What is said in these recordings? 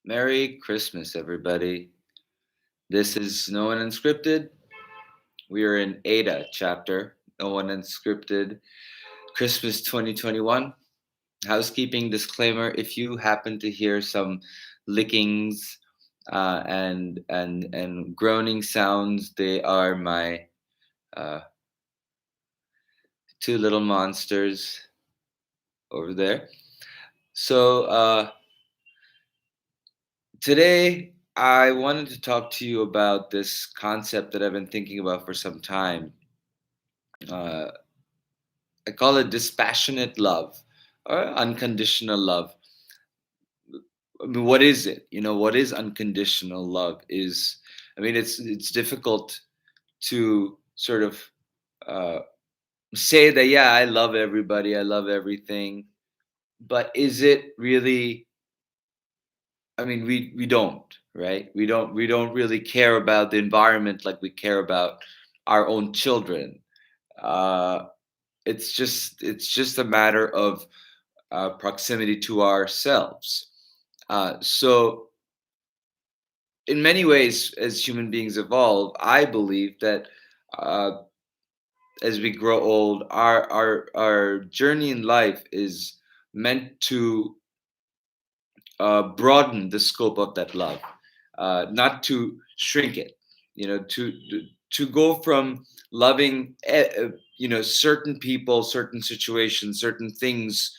Merry Christmas, everybody. This is No One Unscripted. We are in Ada chapter, No One Unscripted, Christmas 2021. Housekeeping disclaimer: if you happen to hear some lickings and groaning sounds, they are my uh, two little monsters over there. So today I wanted to talk to you about this concept that I've been thinking about for some time. Uh, I call it dispassionate love or unconditional love. I mean, what is it? What is unconditional love? It's difficult to sort of uh, say that, yeah, I love everybody, I love everything, but is it really? I mean, we don't, right? We don't really care about the environment like we care about our own children. Uh, it's just a matter of proximity to ourselves. So, in many ways, as human beings evolve, I believe that uh, as we grow old, our journey in life is meant to broaden the scope of that love, not to shrink it. To go from loving, certain people, certain situations, certain things,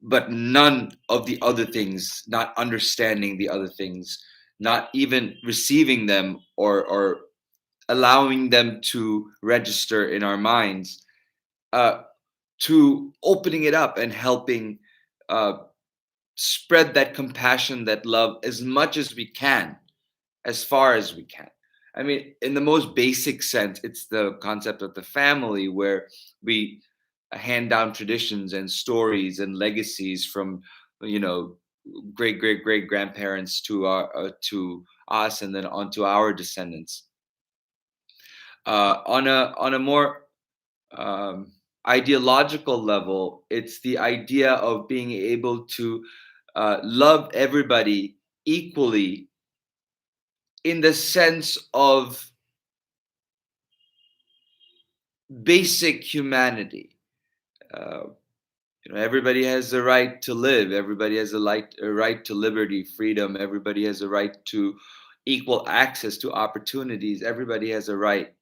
but none of the other things, not understanding the other things, not even receiving them or allowing them to register in our minds, uh, to opening it up and helping uh, spread that compassion, that love as much as we can, as far as we can. I mean, in the most basic sense, it's the concept of the family where we hand down traditions and stories and legacies from, you know, great great great grandparents to us and then on to our descendants. On a more um, ideological level, it's the idea of being able to love everybody equally in the sense of basic humanity. Uh, everybody has the right to live. Everybody has a right to liberty, freedom. Everybody has a right to equal access to opportunities. Everybody has a right.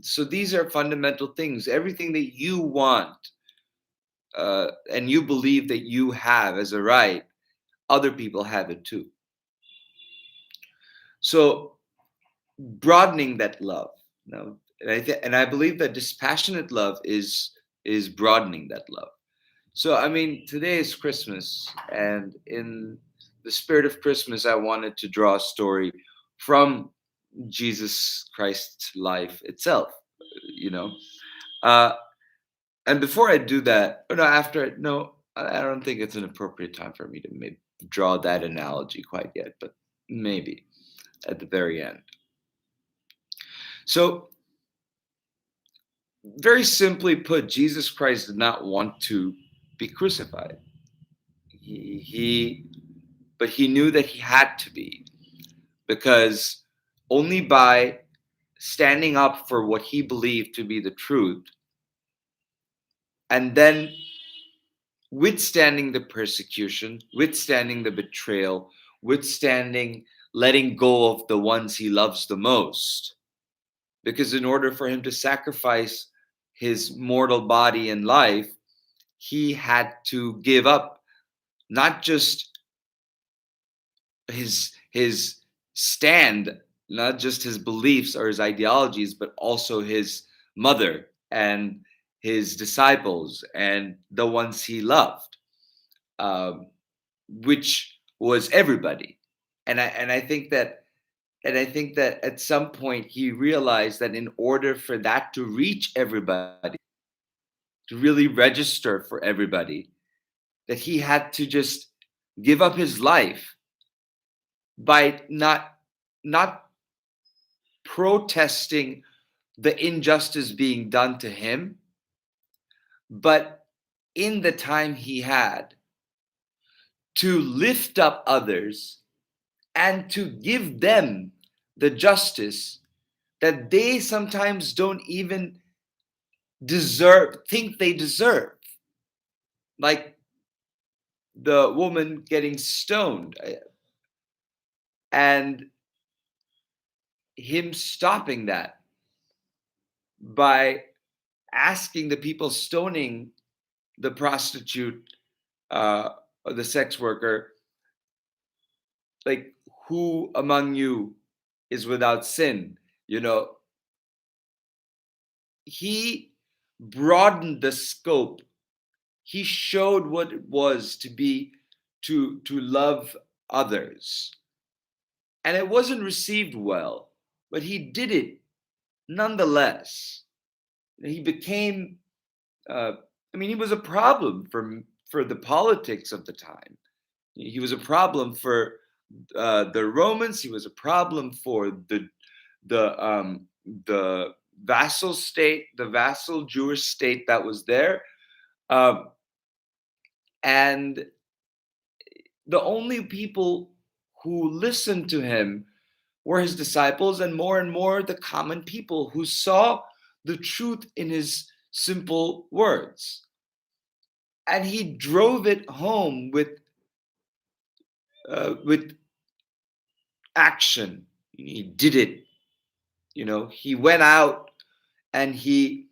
So these are fundamental things. Everything that you want and you believe that you have as a right, other people have it too. So broadening that love. Now, and I believe that dispassionate love is broadening that love. So I mean, today is Christmas, and in the spirit of Christmas, I wanted to draw a story from Jesus Christ's life itself. You know, uh, and before I do that, or no, after no, I don't think it's an appropriate time for me to maybe draw that analogy quite yet, but maybe at the very end. So very simply put, Jesus Christ did not want to be crucified. He but he knew that he had to be, because only by standing up for what he believed to be the truth and then withstanding the persecution, withstanding the betrayal, withstanding letting go of the ones he loves the most. Because in order for him to sacrifice his mortal body and life, he had to give up not just his stand, not just his beliefs or his ideologies, but also his mother and his disciples and the ones he loved, um, which was everybody. And I think that at some point he realized that in order for that to reach everybody, to really register for everybody, that he had to just give up his life by not protesting the injustice being done to him, but in the time he had to lift up others and to give them the justice that they sometimes don't even think they deserve. Like the woman getting stoned, and him stopping that by asking the people stoning the prostitute, or the sex worker, like, who among you is without sin? You know, he broadened the scope. He showed what it was to be, to love others. And it wasn't received well, but he did it nonetheless. He became, uh, I mean, he was a problem for the politics of the time. He was a problem for the Romans. He was a problem for the um, the vassal state, the vassal Jewish state that was there. Um, and the only people who listened to him were his disciples, and more the common people who saw the truth in his simple words. And he drove it home with action. He did it. He went out and he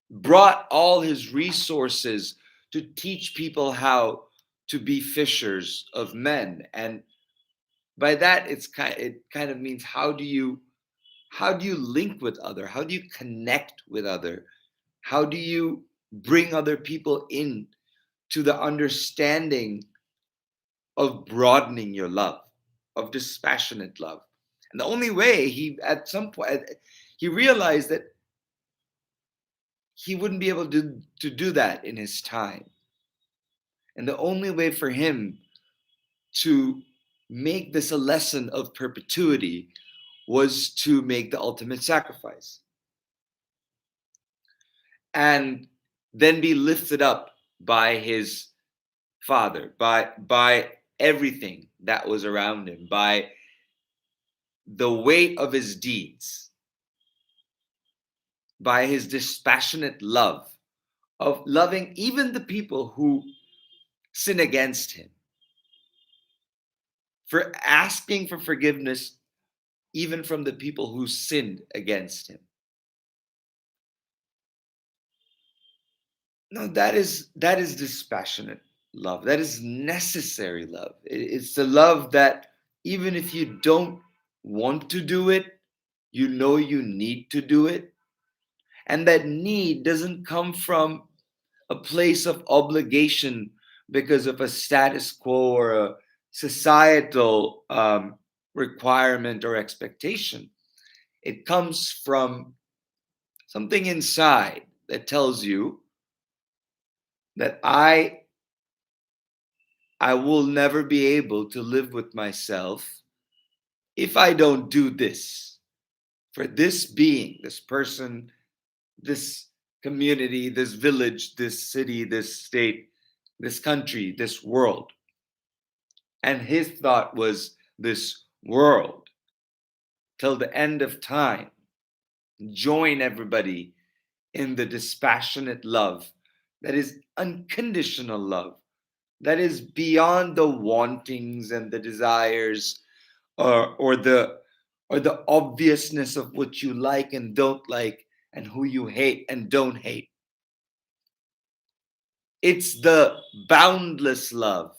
brought all his resources to teach people how to be fishers of men. And by that, it kind of means, how do you link with other? How do you connect with other? How do you bring other people in to the understanding of broadening your love, of dispassionate love? And the only way, at some point, he realized that he wouldn't be able to do that in his time. And the only way for him to make this a lesson of perpetuity was to make the ultimate sacrifice and then be lifted up by his father, by everything that was around him, by the weight of his deeds, by his dispassionate love of loving even the people who sin against him, for asking for forgiveness even from the people who sinned against him. No, that is dispassionate love. That is necessary love. It's the love that even if you don't want to do it, you know you need to do it. And that need doesn't come from a place of obligation because of a status quo or a societal requirement or expectation. It comes from something inside that tells you that I will never be able to live with myself if I don't do this for this being, this person, this community, this village, this city, this state, this country, this world. And his thought was this world till the end of time. Join everybody in the dispassionate love that is unconditional love, that is beyond the wantings and the desires, or the obviousness of what you like and don't like and who you hate and don't hate. It's the boundless love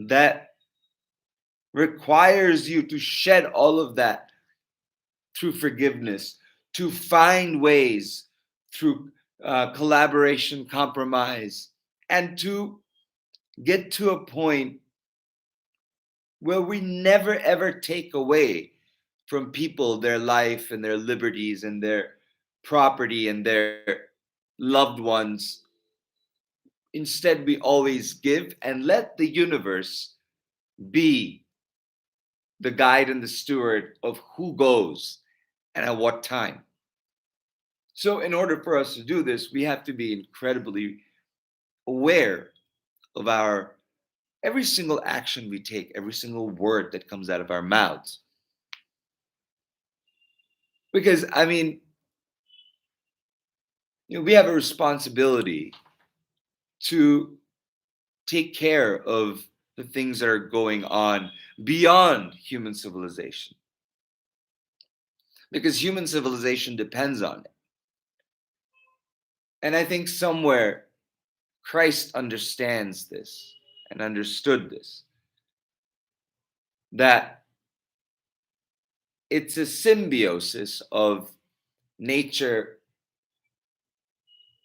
that requires you to shed all of that through forgiveness, to find ways through collaboration, compromise, and to get to a point where we never ever take away from people their life and their liberties and their property and their loved ones. Instead, we always give and let the universe be the guide and the steward of who goes and at what time. So, in order for us to do this, we have to be incredibly aware of our every single action we take, every single word that comes out of our mouths. Because, I mean, we have a responsibility to take care of the things that are going on beyond human civilization, because human civilization depends on it. And I think somewhere Christ understands this and understood this, that it's a symbiosis of nature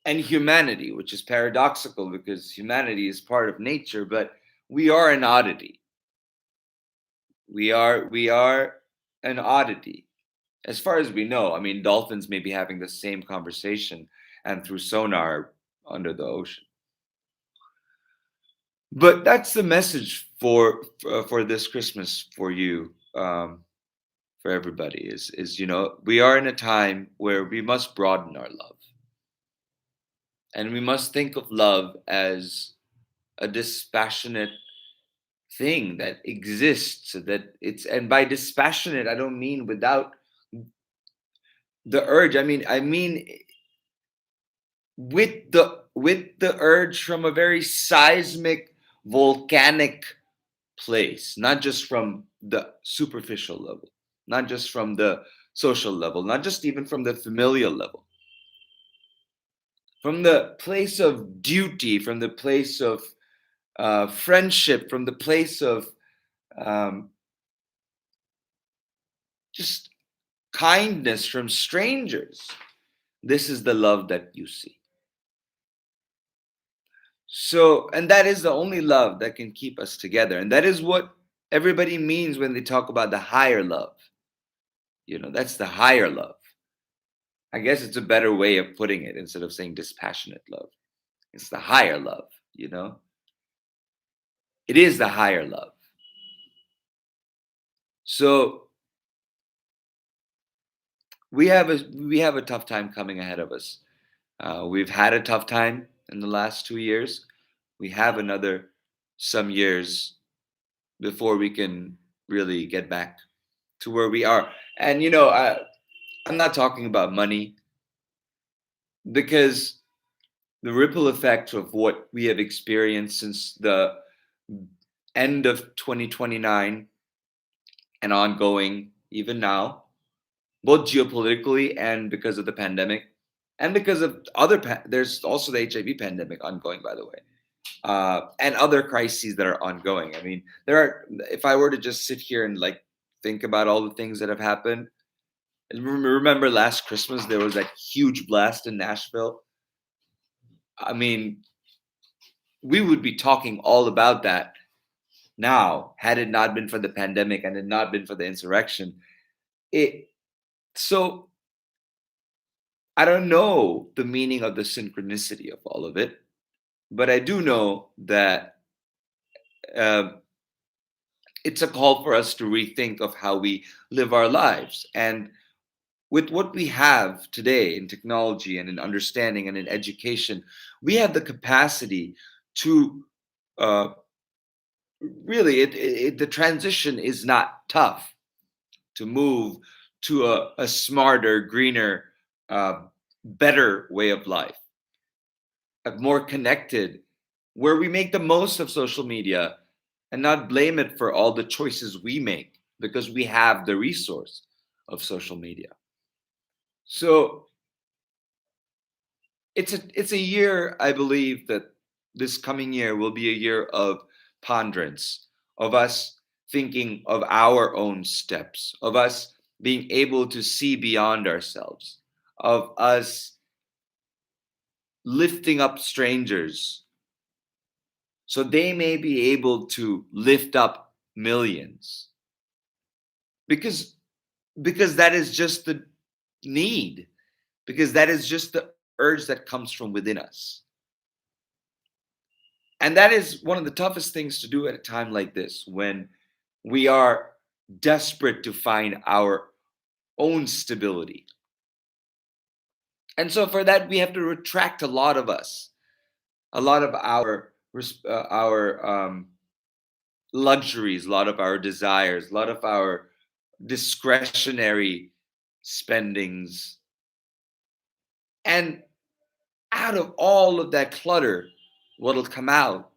and humanity, which is paradoxical because humanity is part of nature, but we are an oddity. We are an oddity. As far as we know, I mean, dolphins may be having the same conversation and through sonar under the ocean. But that's the message for this Christmas for you, for everybody. Is we are in a time where we must broaden our love, and we must think of love as a dispassionate thing that exists. That it's and by dispassionate, I don't mean without the urge. I mean with the urge from a very seismic volcanic place, not just from the superficial level, not just from the social level, not just even from the familial level, from the place of duty, from the place of friendship, from the place of um, just kindness from strangers. This is the love that you see. So, and that is the only love that can keep us together. And that is what everybody means when they talk about the higher love. That's the higher love. I guess it's a better way of putting it instead of saying dispassionate love. It's the higher love, you know? It is the higher love. So we have a tough time coming ahead of us. We've had a tough time in the last 2 years. We have another some years before we can really get back to where we are. And I'm not talking about money, because the ripple effect of what we have experienced since the end of 2029 and ongoing even now, both geopolitically and because of the pandemic, and because of there's also the HIV pandemic ongoing, by the way, and other crises that are ongoing. I mean, if I were to just sit here and like think about all the things that have happened, and remember last Christmas there was that huge blast in Nashville. I mean, we would be talking all about that now had it not been for the pandemic and had not been for the insurrection. It so I don't know the meaning of the synchronicity of all of it, but I do know that uh, it's a call for us to rethink of how we live our lives. And with what we have today in technology and in understanding and in education, we have the capacity to uh, really the transition is not tough to move to a smarter, greener, uh, better way of life, a more connected, where we make the most of social media and not blame it for all the choices we make because we have the resource of social media. So it's a year, I believe that this coming year will be a year of ponderance, of us thinking of our own steps, of us being able to see beyond ourselves, of us lifting up strangers so they may be able to lift up millions, because that is just the need, because that is just the urge that comes from within us. And that is one of the toughest things to do at a time like this, when we are desperate to find our own stability. And so for that we have to retract a lot of us, a lot of our luxuries, a lot of our desires, a lot of our discretionary spendings. And out of all of that clutter, what'll come out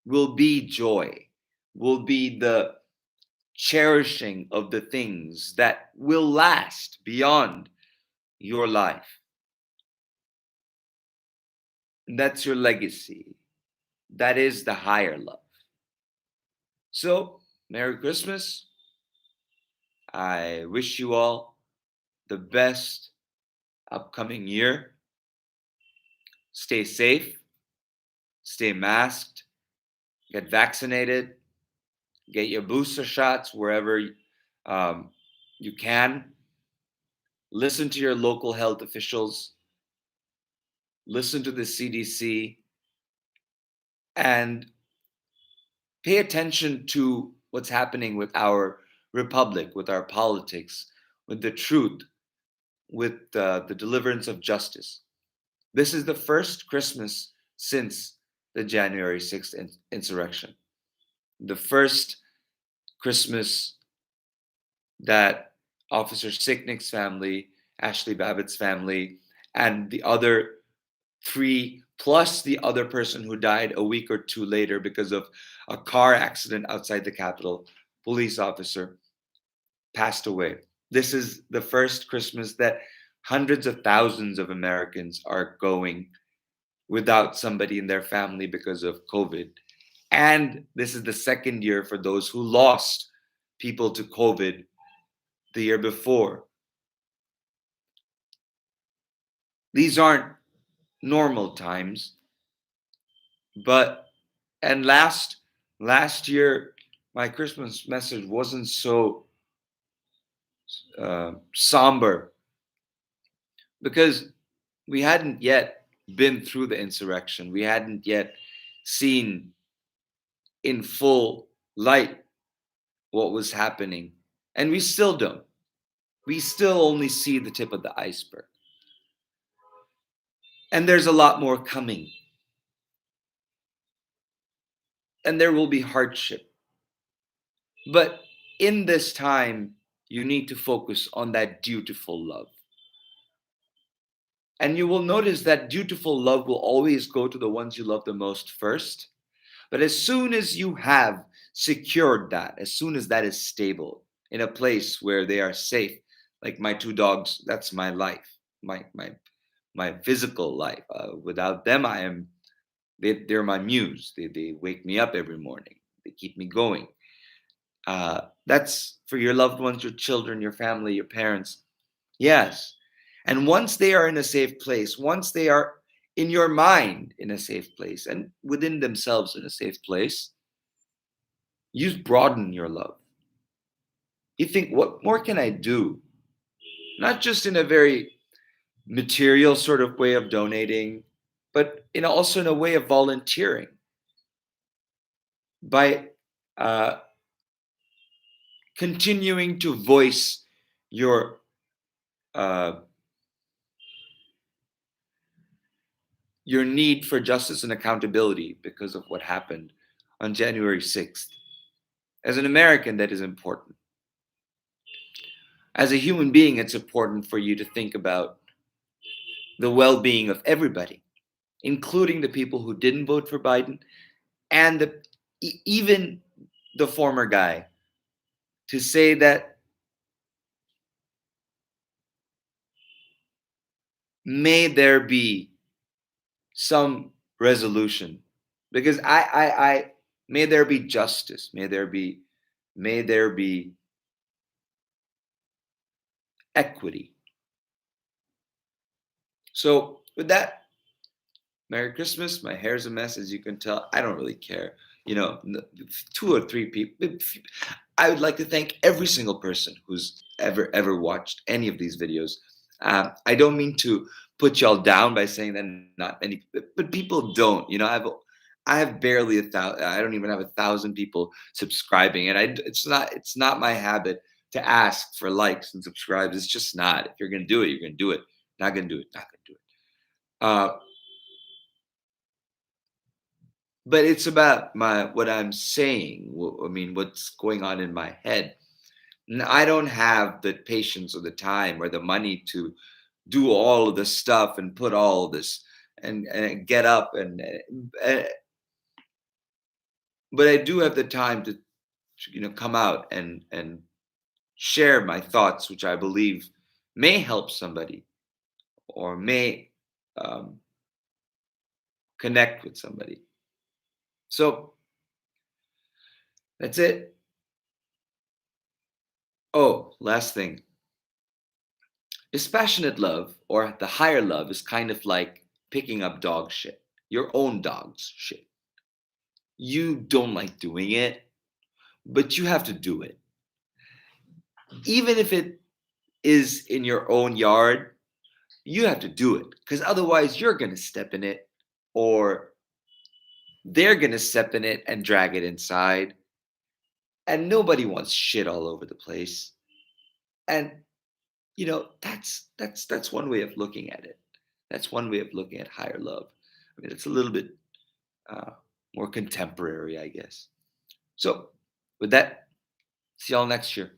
will be joy, will be the cherishing of the things that will last beyond your life. That's your legacy. That is the higher love. So, Merry Christmas. I wish you all the best upcoming year. Stay safe, stay masked, get vaccinated, get your booster shots wherever um, you can. Listen to your local health officials, listen to the CDC, and pay attention to what's happening with our republic, with our politics, with the truth, with the deliverance of justice. This is the first Christmas since the January 6th insurrection. The first Christmas that Officer Sicknick's family, Ashley Babbitt's family, and the other three, plus the other person who died a week or two later because of a car accident outside the Capitol, police officer, passed away. This is the first Christmas that hundreds of thousands of Americans are going without somebody in their family because of COVID. And this is the second year for those who lost people to COVID the year before. These aren't normal times, but and last year my Christmas message wasn't so somber because we hadn't yet been through the insurrection. We hadn't yet seen in full light what was happening, and we still don't. We still only see the tip of the iceberg. And there's a lot more coming. And there will be hardship. But in this time, you need to focus on that dutiful love. And you will notice that dutiful love will always go to the ones you love the most first. But as soon as you have secured that, as soon as that is stable in a place where they are safe, like my two dogs, that's my life, my physical life. Without them, they're my muse. They wake me up every morning. They keep me going. That's for your loved ones, your children, your family, your parents. Yes. And once they are in a safe place, once they are in your mind in a safe place and within themselves in a safe place, you broaden your love. You think, what more can I do? Not just in a very material sort of way of donating, but also in a way of volunteering by uh, continuing to voice your uh, your need for justice and accountability because of what happened on January 6th. As an American, that is important. As a human being, it's important for you to think about the well being of everybody, including the people who didn't vote for Biden and even the former guy, to say that may there be some resolution because I may there be justice, may there be equity. So with that, Merry Christmas. My hair's a mess, as you can tell. I don't really care. Two or three people. I would like to thank every single person who's ever watched any of these videos. I don't mean to put y'all down by saying that not many, but people don't. I have barely 1,000. I don't even have 1,000 people subscribing, and it's not my habit to ask for likes and subscribes. It's just not. If you're gonna do it, you're gonna do it. Not gonna do it. Not gonna do it. but it's about my what I'm saying. I mean, what's going on in my head. I don't have the patience or the time or the money to do all of this stuff and put all of this and get up but I do have the time to come out and share my thoughts, which I believe may help somebody or may um, connect with somebody. So that's it. Oh, last thing. Dispassionate love or the higher love is kind of like picking up dog shit, your own dog's shit. You don't like doing it, but you have to do it. Even if it is in your own yard, you have to do it because otherwise you're going to step in it or they're going to step in it and drag it inside. And nobody wants shit all over the place. And that's one way of looking at it. That's one way of looking at higher love. I mean, it's a little bit uh, more contemporary, I guess. So, with that, see y'all next year.